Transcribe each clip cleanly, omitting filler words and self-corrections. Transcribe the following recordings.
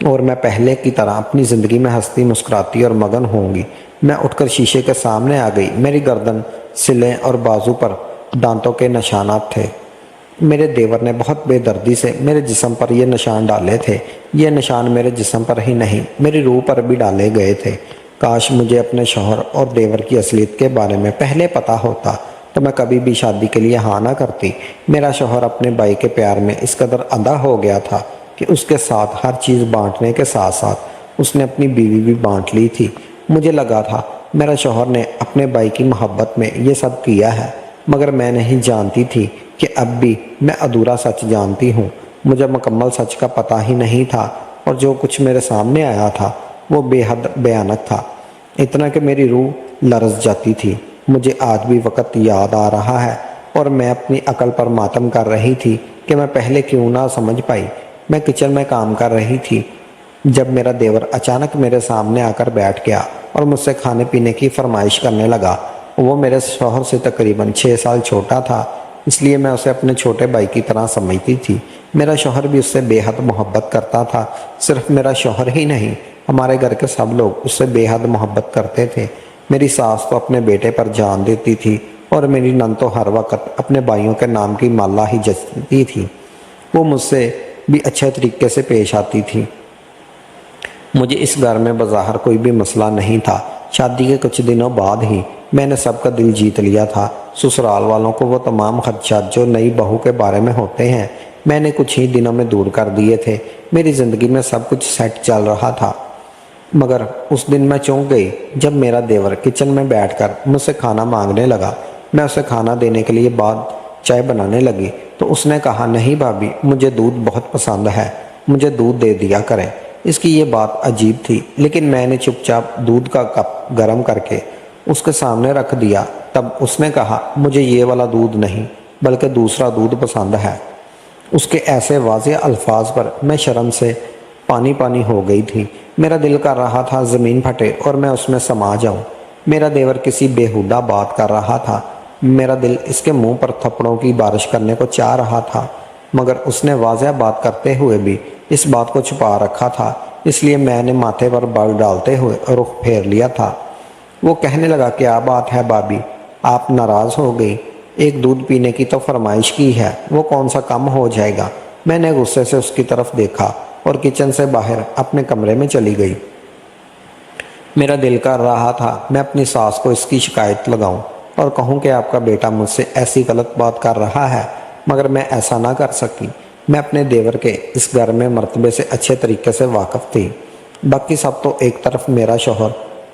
اور میں پہلے کی طرح اپنی زندگی میں ہنستی مسکراتی اور مگن ہوں گی۔ میں اٹھ کر شیشے کے سامنے آ گئی۔ میری گردن، سلیں اور بازو پر دانتوں کے نشانات تھے۔ میرے دیور نے بہت بے دردی سے میرے جسم پر یہ نشان ڈالے تھے۔ یہ نشان میرے جسم پر ہی نہیں، میری روح پر بھی ڈالے گئے تھے۔ کاش مجھے اپنے شوہر اور دیور کی اصلیت کے بارے میں پہلے پتہ ہوتا تو میں کبھی بھی شادی کے لیے ہاں نہ کرتی۔ میرا شوہر اپنے بھائی کے پیار میں اس قدر اندھا ہو گیا تھا کہ اس کے ساتھ ہر چیز بانٹنے کے ساتھ ساتھ اس نے اپنی بیوی بھی بانٹ لی تھی۔ مجھے لگا تھا میرا شوہر نے اپنے بھائی کی محبت میں یہ سب کیا ہے، مگر میں نہیں جانتی تھی کہ اب بھی میں ادھورا سچ جانتی ہوں۔ مجھے مکمل سچ کا پتہ ہی نہیں تھا، اور جو کچھ میرے سامنے آیا تھا وہ بے حد بھیانک تھا، اتنا کہ میری روح لرز جاتی تھی۔ مجھے آج بھی وقت یاد آ رہا ہے، اور میں اپنی عقل پر ماتم کر رہی تھی کہ میں پہلے کیوں نہ سمجھ پائی۔ میں کچن میں کام کر رہی تھی جب میرا دیور اچانک میرے سامنے آ کر بیٹھ گیا اور مجھ سے کھانے پینے کی فرمائش کرنے لگا۔ وہ میرے شوہر سے تقریباً 6 سال چھوٹا تھا، اس لیے میں اسے اپنے چھوٹے بھائی کی طرح سمجھتی تھی۔ میرا شوہر بھی اس سے بے حد محبت کرتا تھا۔ صرف میرا شوہر ہی نہیں، ہمارے گھر کے سب لوگ اس سے بے حد محبت کرتے تھے۔ میری ساس تو اپنے بیٹے پر جان دیتی تھی، اور میری نند تو ہر وقت اپنے بھائیوں کے نام کی مالا ہی جچتی تھی۔ وہ مجھ سے بھی اچھے طریقے سے پیش آتی تھی۔ مجھے اس گھر میں بظاہر کوئی بھی مسئلہ نہیں تھا۔ شادی کے کچھ دنوں بعد ہی میں نے سب کا دل جیت لیا تھا۔ سسرال والوں کو وہ تمام خدشات جو نئی بہو کے بارے میں ہوتے ہیں میں نے کچھ ہی دنوں میں دور کر دیے تھے۔ میری زندگی میں سب کچھ سیٹ چل رہا تھا، مگر اس دن میں چونک گئی جب میرا دیور کچن میں بیٹھ کر مجھ سے کھانا مانگنے لگا۔ میں اسے کھانا دینے کے لیے بعد چائے بنانے لگی تو اس نے کہا، نہیں بھابھی، مجھے دودھ بہت پسند ہے، مجھے دودھ دے دیا کریں۔ اس کی یہ بات عجیب تھی، لیکن میں نے چپ چاپ دودھ کا کپ گرم کر کے اس کے سامنے رکھ دیا۔ تب اس نے کہا، مجھے یہ والا دودھ نہیں بلکہ دوسرا دودھ پسند ہے۔ اس کے ایسے واضح الفاظ پر میں شرم سے پانی پانی ہو گئی تھی۔ میرا دل کر رہا تھا زمین پھٹے اور میں اس میں سما جاؤں۔ میرا دیور کسی بےہودہ بات کر رہا تھا۔ میرا دل اس کے منہ پر تھپڑوں کی بارش کرنے کو چاہ رہا تھا، مگر اس نے واضح بات کرتے ہوئے بھی اس بات کو چھپا رکھا تھا، اس لیے میں نے ماتھے پر بال ڈالتے ہوئے رخ پھیر لیا تھا۔ وہ کہنے لگا، کیا بات ہے بھابھی، آپ ناراض ہو گئی؟ ایک دودھ پینے کی تو فرمائش کی ہے، وہ کون سا کم ہو جائے گا؟ میں نے غصے سے اس کی طرف دیکھا اور کچن سے باہر اپنے کمرے میں چلی گئی۔ میرا دل کر رہا تھا میں اپنی ساس کو اس کی شکایت لگاؤں اور کہوں کہ آپ کا بیٹا مجھ سے ایسی غلط بات کر رہا ہے، مگر میں ایسا نہ کر سکی۔ میں اپنے دیور کے اس گھر میں مرتبے سے اچھے طریقے سے واقف تھی۔ باقی سب تو ایک طرف میرا شوہر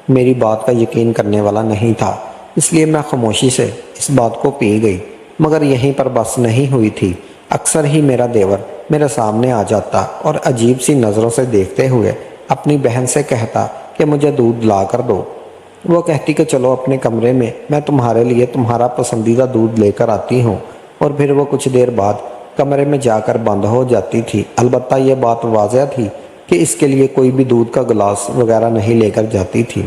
میری بات کا یقین کرنے والا نہیں تھا، اس لیے میں خاموشی سے اس بات کو پی گئی۔ مگر یہیں پر بس نہیں ہوئی تھی۔ اکثر ہی میرا دیور میرے سامنے آ جاتا اور عجیب سی نظروں سے دیکھتے ہوئے اپنی بہن سے کہتا کہ مجھے دودھ لا کر دو۔ وہ کہتی کہ چلو اپنے کمرے میں تمہارے لیے تمہارا پسندیدہ دودھ لے کر آتی ہوں، اور پھر وہ کچھ دیر بعد کمرے میں جا کر بند ہو جاتی تھی۔ البتہ یہ بات واضح تھی کہ اس کے لیے کوئی بھی دودھ کا گلاس وغیرہ نہیں لے کر جاتی تھی،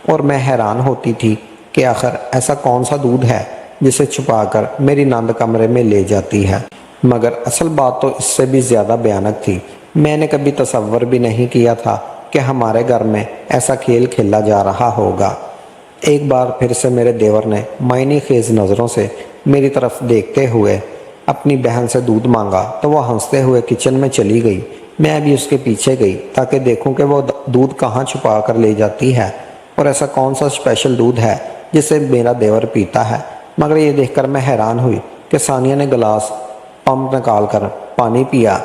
اور میں حیران ہوتی تھی کہ آخر ایسا کون سا دودھ ہے جسے چھپا کر میری نند کمرے میں لے جاتی ہے۔ مگر اصل بات تو اس سے بھی زیادہ بھیانک تھی۔ میں نے کبھی تصور بھی نہیں کیا تھا کہ ہمارے گھر میں ایسا کھیل کھیلا جا رہا ہوگا۔ ایک بار پھر سے میرے دیور نے معنی خیز نظروں سے میری طرف دیکھتے ہوئے اپنی بہن سے دودھ مانگا تو وہ ہنستے ہوئے کچن میں چلی گئی۔ میں بھی اس کے پیچھے گئی تاکہ دیکھوں کہ وہ دودھ کہاں چھپا کر لے جاتی ہے، اور ایسا کون سا اسپیشل دودھ ہے جسے میرا دیور پیتا ہے۔ مگر یہ دیکھ کر میں حیران ہوئی کہ ثانیہ نے گلاس پمپ نکال کر پانی پیا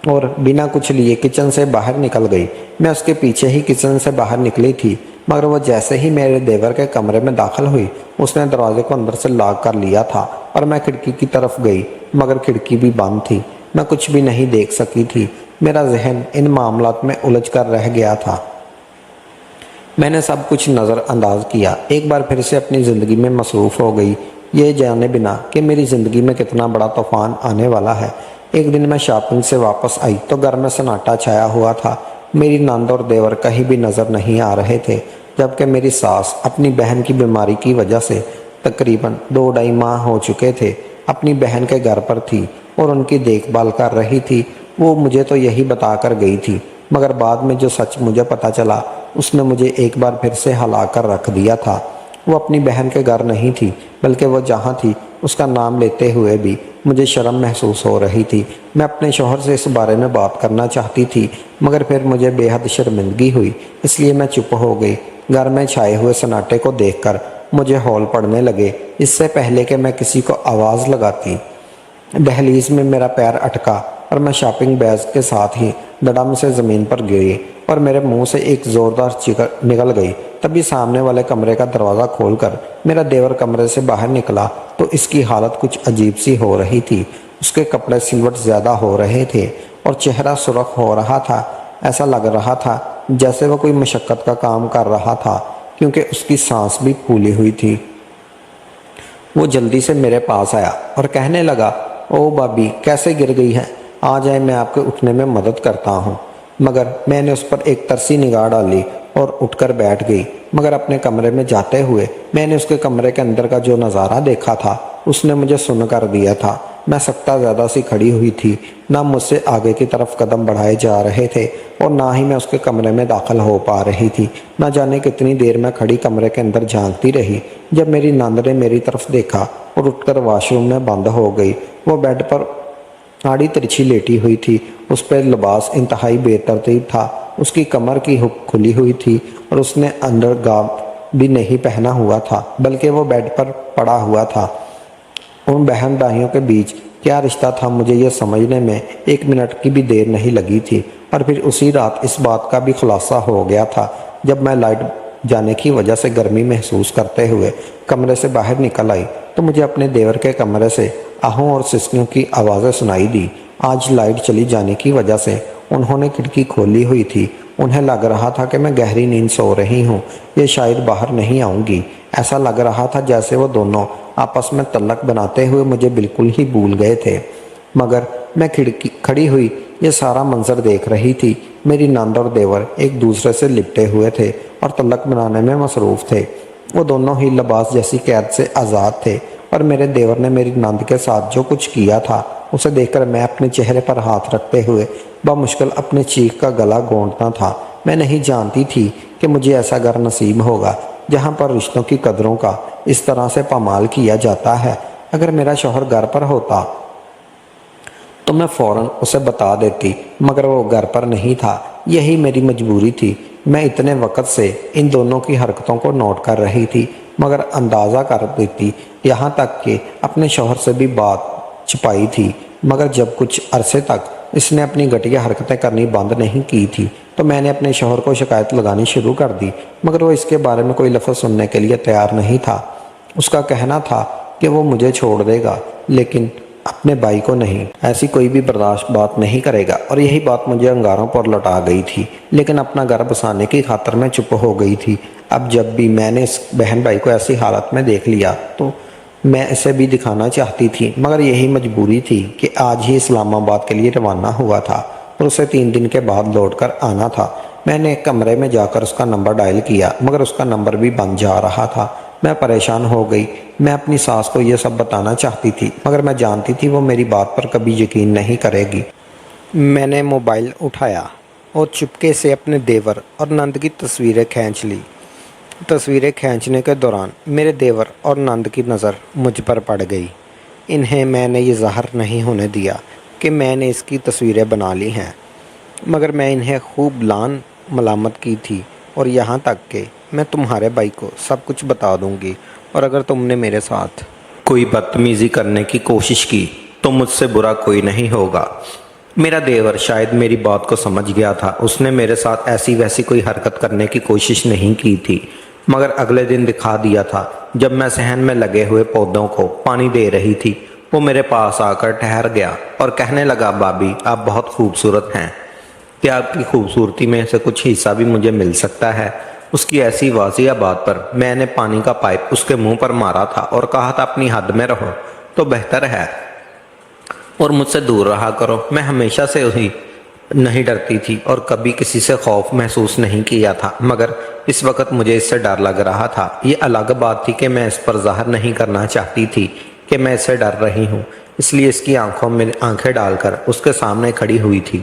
اور بنا کچھ لیے کچن سے باہر نکل گئی۔ میں اس کے پیچھے ہی کچن سے باہر نکلی تھی، مگر وہ جیسے ہی میرے دیور کے کمرے میں داخل ہوئی اس نے دروازے کو اندر سے لاک کر لیا تھا، اور میں کھڑکی کی طرف گئی، مگر کھڑکی بھی بند تھی۔ میں کچھ بھی نہیں دیکھ سکی تھی۔ میرا ذہن ان معاملات میں الجھ کر رہ گیا تھا۔ میں نے سب کچھ نظر انداز کیا، ایک بار پھر سے اپنی زندگی میں مصروف ہو گئی، یہ جانے بنا کہ میری زندگی میں کتنا بڑا طوفان آنے والا ہے۔ ایک دن میں شاپنگ سے واپس آئی تو گھر میں سناٹا چھایا ہوا تھا۔ میری نند اور دیور کہیں بھی نظر نہیں آ رہے تھے، جبکہ میری ساس اپنی بہن کی بیماری کی وجہ سے تقریباً 2 ماہ ہو چکے تھے اپنی بہن کے گھر پر تھی اور ان کی دیکھ بھال کر رہی تھی۔ وہ مجھے تو یہی بتا کر گئی تھی مگر بعد میں جو سچ مجھے پتہ چلا اس نے مجھے ایک بار پھر سے ہلا کر رکھ دیا تھا۔ وہ اپنی بہن کے گھر نہیں تھی، بلکہ وہ جہاں تھی اس کا نام لیتے ہوئے بھی مجھے شرم محسوس ہو رہی تھی۔ میں اپنے شوہر سے اس بارے میں بات کرنا چاہتی تھی، مگر پھر مجھے بے حد شرمندگی ہوئی، اس لیے میں چپ ہو گئی۔ گھر میں چھائے ہوئے سناٹے کو دیکھ کر مجھے ہول پڑنے لگے۔ اس سے پہلے کہ میں کسی کو آواز لگاتی، دہلیز میں میرا پیر اٹکا اور میں شاپنگ بیگ کے ساتھ ہی دڑم سے زمین پر گری اور میرے منہ سے ایک زوردار چیخ نکل گئی۔ تبھی سامنے والے کمرے کا دروازہ کھول کر میرا دیور کمرے سے باہر نکلا تو اس کی حالت کچھ عجیب سی ہو رہی تھی۔ اس کے کپڑے سلوٹ زیادہ ہو رہے تھے اور چہرہ سرخ ہو رہا تھا۔ ایسا لگ رہا تھا جیسے وہ کوئی مشقت کا کام کر رہا تھا، کیونکہ اس کی سانس بھی پھولی ہوئی تھی۔ وہ جلدی سے میرے پاس آیا اور کہنے لگا، او بابی کیسے گر گئی ہے؟ آ جائے، میں آپ کے اٹھنے میں مدد کرتا ہوں۔ مگر میں نے اس پر ایک ترسی نگاہ ڈالی اور اٹھ کر بیٹھ گئی۔ مگر اپنے کمرے میں جاتے ہوئے میں نے اس کے کمرے کے اندر کا جو نظارہ دیکھا تھا اس نے مجھے سن کر دیا تھا۔ میں سکتہ زیادہ سی کھڑی ہوئی تھی، نہ مجھ سے آگے کی طرف قدم بڑھائے جا رہے تھے اور نہ ہی میں اس کے کمرے میں داخل ہو پا رہی تھی۔ نہ جانے کتنی دیر میں کھڑی کمرے کے اندر جھانکتی رہی، جب میری نند نے میری طرف دیکھا اور اٹھ کر واش روم میں بند ہو گئی۔ وہ بیڈ پر آڑی ترچھی لیٹی ہوئی تھی، اس پہ لباس انتہائی بے ترتیب تھا، اس کی کمر کی ہک کھلی ہوئی تھی اور اس نے انڈر گارم بھی نہیں پہنا ہوا تھا، بلکہ وہ بیڈ پر پڑا ہوا تھا۔ ان بہن بھائیوں کے بیچ کیا رشتہ تھا مجھے یہ سمجھنے میں 1 منٹ کی بھی دیر نہیں لگی تھی، اور پھر اسی رات اس بات کا بھی خلاصہ ہو گیا تھا جب میں لائٹ جانے کی وجہ سے گرمی محسوس کرتے ہوئے کمرے سے باہر نکل آئی تو مجھے اپنے دیور کے کمرے سے آہوں اور سسکیوں کی آوازیں سنائی دی۔ آج لائٹ چلی جانے کی وجہ سے انہوں نے کھڑکی کھولی ہوئی تھی۔ انہیں لگ رہا تھا کہ میں گہری نیند سو رہی ہوں، یہ شاید باہر نہیں آؤں گی۔ ایسا لگ رہا تھا جیسے وہ دونوں آپس میں تعلق بناتے ہوئے مجھے بالکل ہی بھول گئے تھے۔ مگر میں کھڑی ہوئی یہ سارا منظر دیکھ رہی تھی۔ میری نند اور دیور ایک دوسرے سے لپٹے ہوئے تھے اور تعلق بنانے میں مصروف تھے۔ وہ دونوں ہی لباس جیسی قید سے آزاد تھے، اور میرے دیور نے میری نند کے ساتھ جو کچھ کیا تھا اسے دیکھ کر میں اپنے چہرے پر ہاتھ رکھتے ہوئے بمشکل اپنے چیخ کا گلا گونڈتا تھا۔ میں نہیں جانتی تھی کہ مجھے ایسا گھر نصیب ہوگا جہاں پر رشتوں کی قدروں کا اس طرح سے پامال کیا جاتا ہے۔ اگر میرا شوہر گھر پر ہوتا تو میں فوراً اسے بتا دیتی، مگر وہ گھر پر نہیں تھا۔ یہی میری مجبوری تھی۔ میں اتنے وقت سے ان دونوں کی حرکتوں کو نوٹ کر رہی تھی، مگر اندازہ کر دیتی، یہاں تک کہ اپنے شوہر سے بھی بات چھپائی تھی۔ مگر جب کچھ عرصے تک اس نے اپنی گھٹیا حرکتیں کرنی بند نہیں کی تھی تو میں نے اپنے شوہر کو شکایت لگانی شروع کر دی، مگر وہ اس کے بارے میں کوئی لفظ سننے کے لیے تیار نہیں تھا۔ اس کا کہنا تھا کہ وہ مجھے چھوڑ دے گا لیکن اپنے بھائی کو نہیں، ایسی کوئی بھی برداشت بات نہیں کرے گا، اور یہی بات مجھے انگاروں پر لٹا گئی تھی۔ لیکن اپنا گھر بسانے کی خاطر میں چپ ہو گئی تھی۔ اب جب بھی میں نے اس بہن بھائی کو ایسی حالت میں دیکھ لیا تو میں اسے بھی دکھانا چاہتی تھی، مگر یہی مجبوری تھی کہ آج ہی اسلام آباد کے لیے روانہ ہوا تھا اور اسے 3 دن کے بعد لوٹ کر آنا تھا۔ میں نے ایک کمرے میں جا کر اس کا نمبر ڈائل کیا، مگر اس کا نمبر بھی بند جا رہا تھا۔ میں پریشان ہو گئی۔ میں اپنی ساس کو یہ سب بتانا چاہتی تھی، مگر میں جانتی تھی وہ میری بات پر کبھی یقین نہیں کرے گی۔ میں نے موبائل اٹھایا اور چپکے سے اپنے دیور اور نند کی تصویریں کھینچ لی۔ تصویریں کھینچنے کے دوران میرے دیور اور نند کی نظر مجھ پر پڑ گئی۔ انہیں میں نے یہ ظاہر نہیں ہونے دیا کہ میں نے اس کی تصویریں بنا لی ہیں، مگر میں انہیں خوب لعن ملامت کی تھی، اور یہاں تک کہ میں تمہارے بھائی کو سب کچھ بتا دوں گی، اور اگر تم نے میرے ساتھ کوئی بدتمیزی کرنے کی کوشش کی تو مجھ سے برا کوئی نہیں ہوگا۔ میرا دیور شاید میری بات کو سمجھ گیا تھا۔ اس نے میرے ساتھ ایسی ویسی کوئی حرکت کرنے کی کوشش نہیں کی تھی، مگر اگلے دن دکھا دیا تھا جب میں صحن میں لگے ہوئے پودوں کو پانی دے رہی تھی۔ وہ میرے پاس آ کر ٹھہر گیا اور کہنے لگا، بابی آپ بہت خوبصورت ہیں، کیا آپ کی خوبصورتی میں سے کچھ حصہ بھی مجھے مل سکتا ہے؟ اس کی ایسی واضح بات پر میں نے پانی کا پائپ اس کے منہ پر مارا تھا اور کہا تھا، اپنی حد میں رہو تو بہتر ہے اور مجھ سے دور رہا کرو۔ میں ہمیشہ سے ہی نہیں ڈرتی تھی اور کبھی کسی سے خوف محسوس نہیں کیا تھا، مگر اس وقت مجھے اس سے ڈر لگ رہا تھا۔ یہ الگ بات تھی کہ میں اس پر ظاہر نہیں کرنا چاہتی تھی کہ میں اس سے ڈر رہی ہوں، اس لیے اس کی آنکھوں میں آنکھیں ڈال کر اس کے سامنے کھڑی ہوئی تھی۔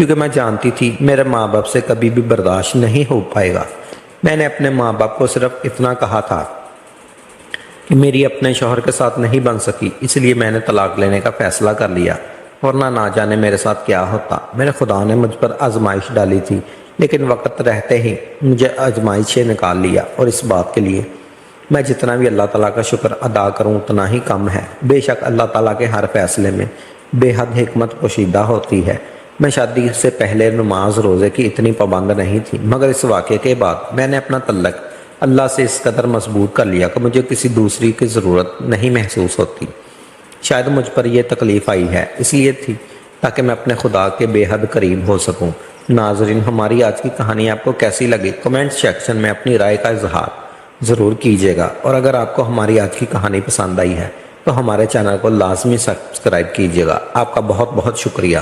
کیونکہ میں جانتی تھی میرے ماں باپ سے کبھی بھی برداشت نہیں ہو پائے گا۔ میں نے اپنے ماں باپ کو صرف اتنا کہا تھا کہ میری اپنے شوہر کے ساتھ نہیں بن سکی، اس لیے میں نے طلاق لینے کا فیصلہ کر لیا، ورنہ نہ جانے میرے ساتھ کیا ہوتا۔ میرے خدا نے مجھ پر آزمائش ڈالی تھی، لیکن وقت رہتے ہی مجھے آزمائش سے نکال لیا، اور اس بات کے لیے میں جتنا بھی اللہ تعالیٰ کا شکر ادا کروں اتنا ہی کم ہے۔ بے شک اللہ تعالیٰ کے ہر فیصلے میں بے حد حکمت پوشیدہ ہوتی ہے۔ میں شادی سے پہلے نماز روزے کی اتنی پابند نہیں تھی، مگر اس واقعے کے بعد میں نے اپنا تعلق اللہ سے اس قدر مضبوط کر لیا کہ مجھے کسی دوسری کی ضرورت نہیں محسوس ہوتی۔ شاید مجھ پر یہ تکلیف آئی ہے اس لیے تھی تاکہ میں اپنے خدا کے بے حد قریب ہو سکوں۔ ناظرین، ہماری آج کی کہانی آپ کو کیسی لگی؟ کمنٹ سیکشن میں اپنی رائے کا اظہار ضرور کیجیے گا، اور اگر آپ کو ہماری آج کی کہانی پسند آئی ہے تو ہمارے چینل کو لازمی سبسکرائب کیجیے گا۔ آپ کا بہت بہت شکریہ۔